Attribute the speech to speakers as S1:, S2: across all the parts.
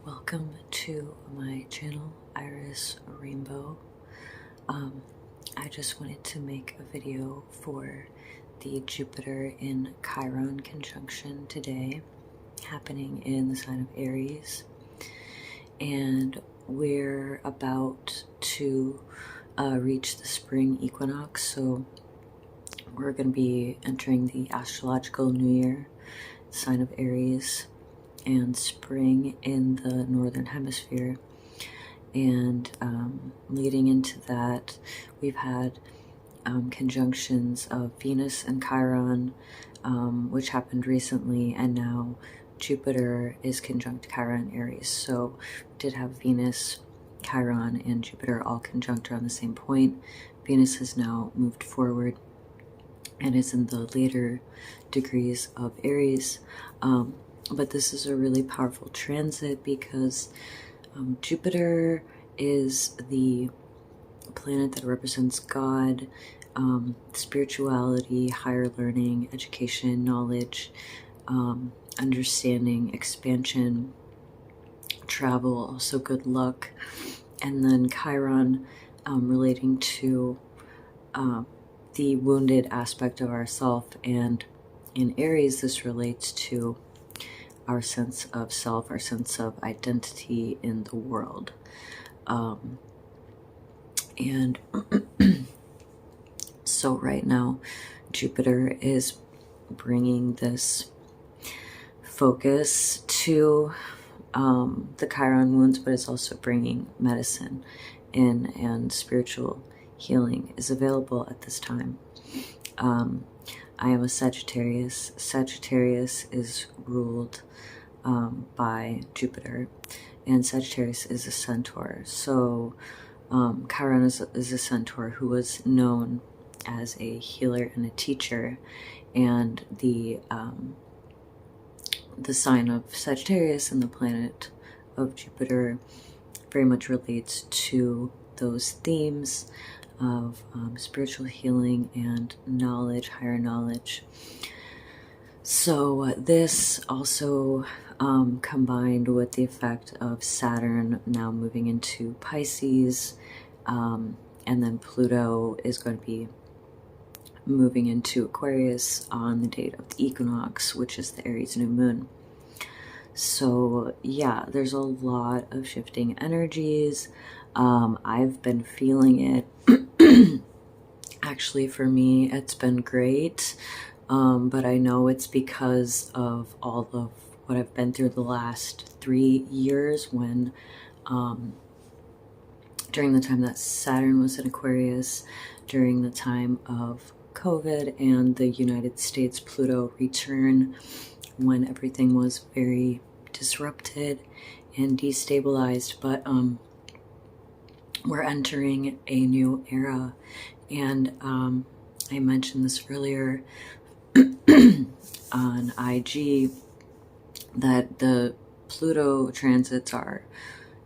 S1: Welcome to my channel, Iris Rainbow. I just wanted to make a video for the Jupiter in Chiron conjunction today, happening in the sign of Aries. And we're about to reach the spring equinox, so we're going to be entering the astrological new year, sign of Aries, and spring in the northern hemisphere. And leading into that, we've had conjunctions of Venus and Chiron, which happened recently, and now Jupiter is conjunct Chiron Aries. So we did have Venus, Chiron, and Jupiter all conjunct around the same point. Venus has now moved forward and is in the later degrees of Aries. But this is a really powerful transit because Jupiter is the planet that represents God, spirituality, higher learning, education, knowledge, understanding, expansion, travel, also good luck. And then Chiron relating to the wounded aspect of ourself. And in Aries, this relates to our sense of self, our sense of identity in the world. And so right now, Jupiter is bringing this focus to the Chiron wounds, but it's also bringing medicine in, and spiritual healing is available at this time. I am a Sagittarius. Sagittarius is ruled by Jupiter, and Sagittarius is a centaur. So Chiron is a centaur who was known as a healer and a teacher, and the sign of Sagittarius and the planet of Jupiter very much relates to those themes of spiritual healing and knowledge, higher knowledge. So this also combined with the effect of Saturn now moving into Pisces, and then Pluto is going to be moving into Aquarius on the date of the equinox, which is the Aries new moon. So yeah, there's a lot of shifting energies. I've been feeling it. Actually, for me, it's been great. But I know it's because of all of what I've been through the last 3 years when, during the time that Saturn was in Aquarius, during the time of COVID and the United States Pluto return, when everything was very disrupted and destabilized. But we're entering a new era, and I mentioned this earlier on IG, that the Pluto transits are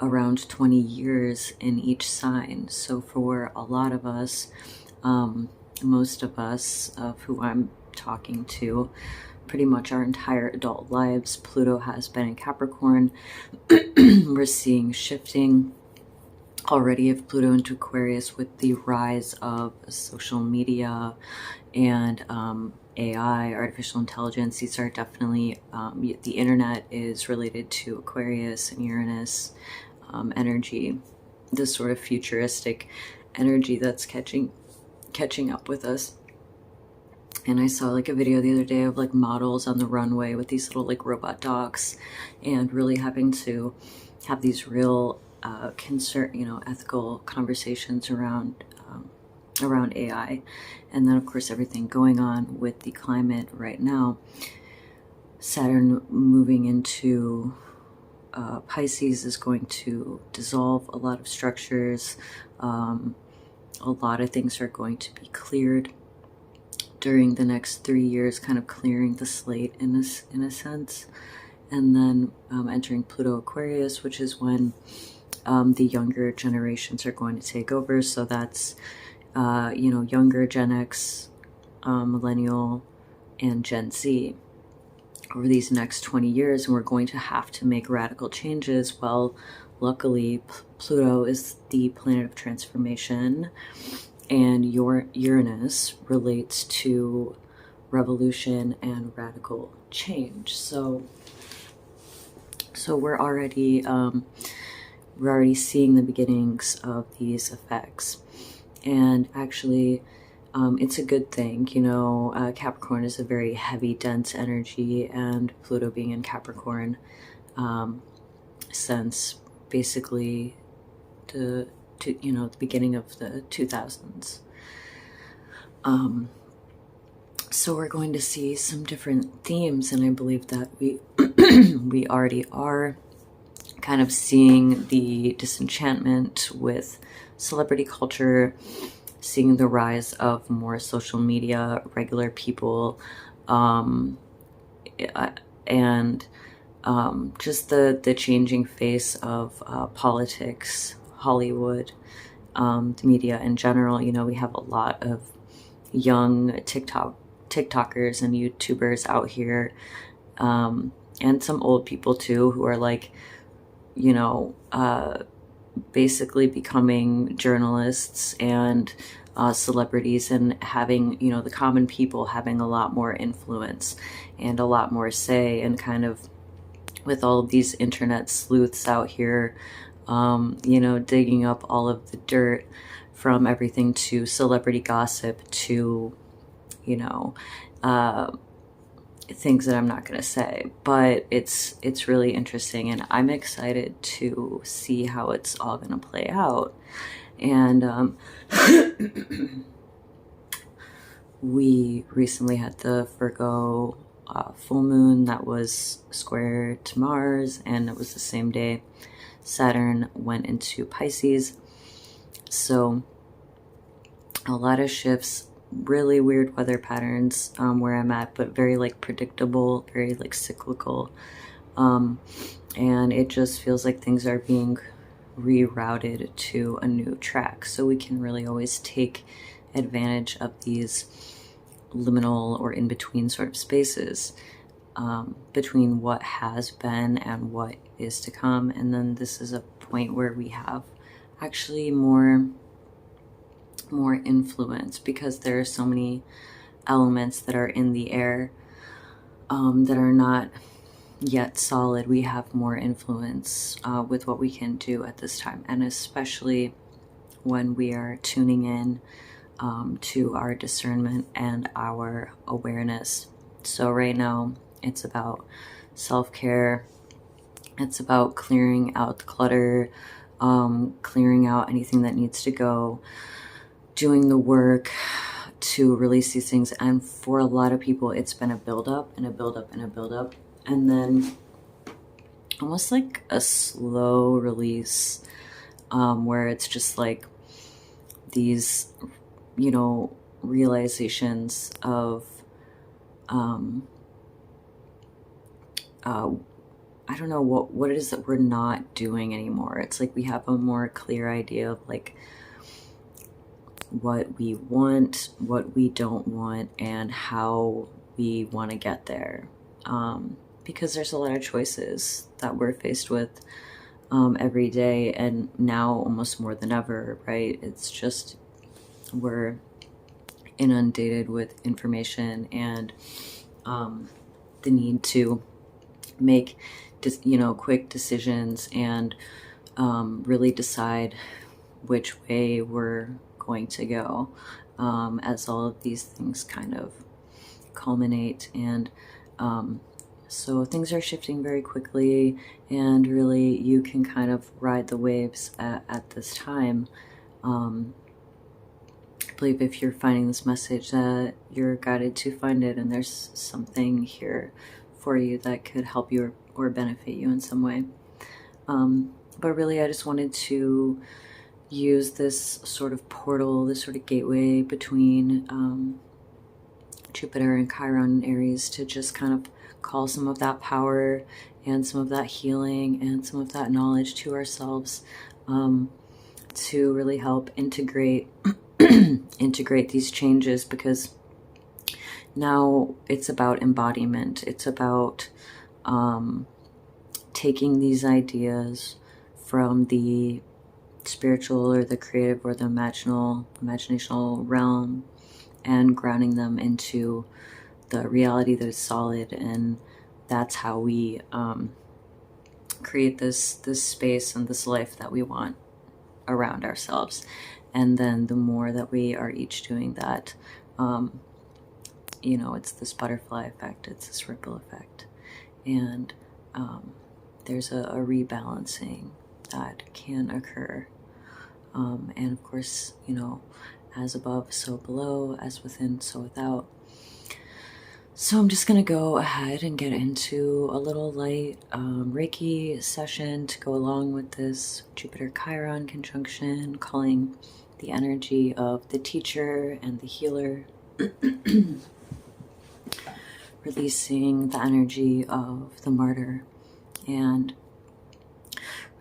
S1: around 20 years in each sign. So for a lot of us, most of us of who I'm talking to, pretty much our entire adult lives, Pluto has been in Capricorn. We're seeing shifting already of Pluto into Aquarius with the rise of social media and AI, artificial intelligence. These are definitely, the internet is related to Aquarius and Uranus energy, this sort of futuristic energy that's catching up with us. And I saw like a video the other day of like models on the runway with these little like robot dogs, and really having to have these real ethical conversations around AI. And then of course everything going on with the climate right now. Saturn moving into Pisces is going to dissolve a lot of structures. A lot of things are going to be cleared during the next 3 years, kind of clearing the slate in a sense. And then entering Pluto Aquarius, which is when the younger generations are going to take over. So that's younger Gen X, Millennial, and Gen Z over these next 20 years, and we're going to have to make radical changes. Well, luckily, Pluto is the planet of transformation, and your Uranus relates to revolution and radical change. So we're already seeing the beginnings of these effects, and actually, it's a good thing. You know, Capricorn is a very heavy, dense energy, and Pluto being in Capricorn since basically the beginning of the 2000s. So we're going to see some different themes, and I believe that we we already are kind of seeing the disenchantment with celebrity culture, seeing the rise of more social media, regular people, and just the changing face of politics, Hollywood, the media in general. You know, we have a lot of young TikTokers and YouTubers out here, and some old people too, who are like, you know, basically becoming journalists and celebrities, and having, you know, the common people having a lot more influence and a lot more say, and kind of with all of these internet sleuths out here, you know, digging up all of the dirt from everything to celebrity gossip to, you know, things that I'm not going to say, but it's really interesting, and I'm excited to see how it's all going to play out. And we recently had the Virgo full moon that was square to Mars, and it was the same day Saturn went into Pisces. So a lot of shifts, really weird weather patterns where I'm at, but very like predictable, very like cyclical, and it just feels like things are being rerouted to a new track, so we can really always take advantage of these liminal or in-between sort of spaces between what has been and what is to come. And then this is a point where we have actually more influence, because there are so many elements that are in the air that are not yet solid. We have more influence with what we can do at this time, and especially when we are tuning in to our discernment and our awareness. So right now it's about self-care, it's about clearing out the clutter, clearing out anything that needs to go, doing the work to release these things. And for a lot of people, it's been a buildup and a buildup and a buildup, and then almost like a slow release, where it's just like these, you know, realizations of, I don't know what it is that we're not doing anymore. It's like we have a more clear idea of like what we want, what we don't want, and how we want to get there. Because there's a lot of choices that we're faced with every day, and now almost more than ever, right? It's just, we're inundated with information, and the need to make quick decisions, and really decide which way we're going to go, as all of these things kind of culminate. And so things are shifting very quickly, and really you can kind of ride the waves at this time. I believe if you're finding this message, that you're guided to find it, and there's something here for you that could help you or benefit you in some way. But really, I just wanted to use this sort of portal, this sort of gateway between Jupiter and Chiron and Aries, to just kind of call some of that power and some of that healing and some of that knowledge to ourselves, to really help integrate these changes. Because now it's about embodiment. It's about taking these ideas from the spiritual or the creative or the imaginational realm and grounding them into the reality that is solid. And that's how we create this space and this life that we want around ourselves. And then the more that we are each doing that, you know, it's this butterfly effect, it's this ripple effect. And there's a rebalancing that can occur. And of course, you know, as above, so below, as within, so without. So I'm just going to go ahead and get into a little light Reiki session to go along with this Jupiter-Chiron conjunction, calling the energy of the teacher and the healer, releasing the energy of the martyr, and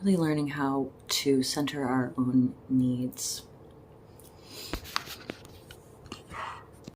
S1: really learning how to center our own needs